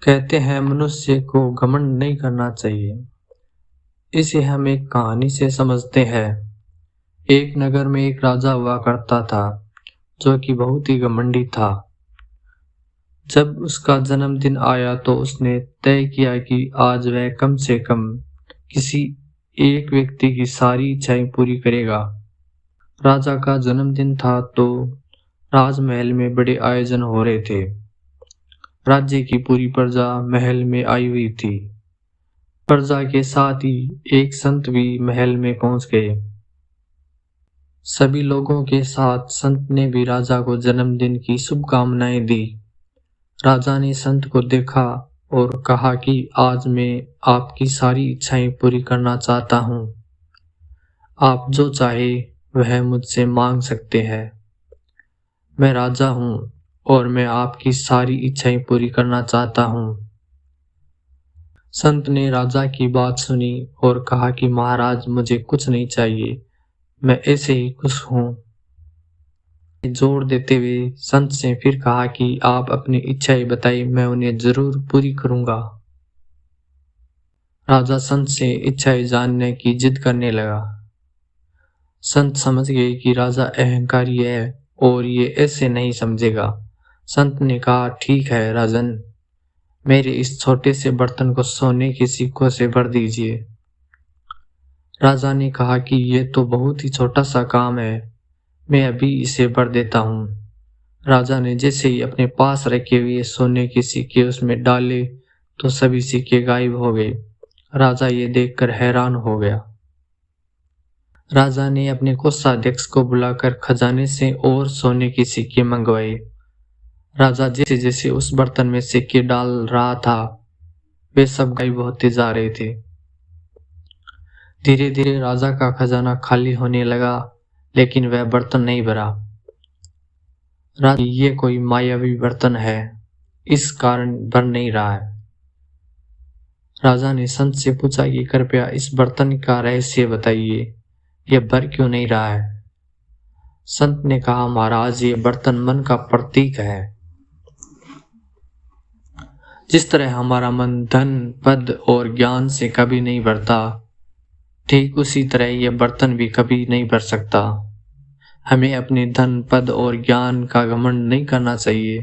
कहते हैं मनुष्य को घमंड नहीं करना चाहिए। इसे हम एक कहानी से समझते हैं। एक नगर में एक राजा हुआ करता था जो कि बहुत ही घमंडी था। जब उसका जन्मदिन आया तो उसने तय किया कि आज वह कम से कम किसी एक व्यक्ति की सारी इच्छाएं पूरी करेगा। राजा का जन्मदिन था तो राजमहल में बड़े आयोजन हो रहे थे। राज्य की पूरी प्रजा महल में आई हुई थी। प्रजा के साथ ही एक संत भी महल में पहुंच गए। सभी लोगों के साथ संत ने भी राजा को जन्मदिन की शुभकामनाएं दी। राजा ने संत को देखा और कहा कि आज मैं आपकी सारी इच्छाएं पूरी करना चाहता हूं। आप जो चाहे वह मुझसे मांग सकते हैं। मैं राजा हूं और मैं आपकी सारी इच्छाएं पूरी करना चाहता हूं। संत ने राजा की बात सुनी और कहा कि महाराज मुझे कुछ नहीं चाहिए, मैं ऐसे ही खुश हूँ। जोर देते हुए संत से फिर कहा कि आप अपनी इच्छाएं बताइए, मैं उन्हें जरूर पूरी करूंगा। राजा संत से इच्छाएं जानने की जिद करने लगा। संत समझ गए कि राजा अहंकारी है और ये ऐसे नहीं समझेगा। संत ने कहा, ठीक है राजन, मेरे इस छोटे से बर्तन को सोने के सिक्कों से भर दीजिए। राजा ने कहा कि यह तो बहुत ही छोटा सा काम है, मैं अभी इसे भर देता हूँ। राजा ने जैसे ही अपने पास रखे हुए सोने के सिक्के उसमें डाले तो सभी सिक्के गायब हो गए। राजा ये देखकर हैरान हो गया। राजा ने अपने कोषाध्यक्ष को बुलाकर खजाने से और सोने के सिक्के मंगवाए। राजा जैसे जैसे उस बर्तन में सिक्के डाल रहा था वे सब गायब होते जा रहे थे। धीरे धीरे राजा का खजाना खाली होने लगा, लेकिन वह बर्तन नहीं भरा। राजा, ये कोई मायावी बर्तन है, इस कारण भर नहीं रहा है। राजा ने संत से पूछा कि कृपया इस बर्तन का रहस्य बताइए, यह भर क्यों नहीं रहा है। संत ने कहा, महाराज ये बर्तन मन का प्रतीक है। जिस तरह हमारा मन धन, पद और ज्ञान से कभी नहीं भरता, ठीक उसी तरह यह बर्तन भी कभी नहीं भर सकता। हमें अपने धन, पद और ज्ञान का घमंड नहीं करना चाहिए,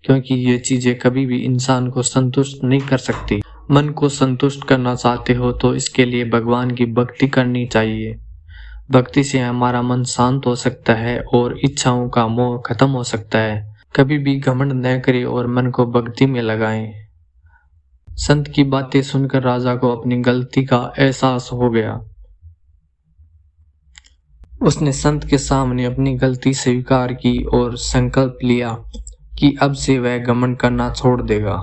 क्योंकि ये चीजें कभी भी इंसान को संतुष्ट नहीं कर सकती। मन को संतुष्ट करना चाहते हो तो इसके लिए भगवान की भक्ति करनी चाहिए। भक्ति से हमारा मन शांत हो सकता है और इच्छाओं का मोह खत्म हो सकता है। कभी भी घमंड न करें और मन को भक्ति में लगाएं। संत की बातें सुनकर राजा को अपनी गलती का एहसास हो गया। उसने संत के सामने अपनी गलती स्वीकार की और संकल्प लिया कि अब से वह घमंड करना छोड़ देगा।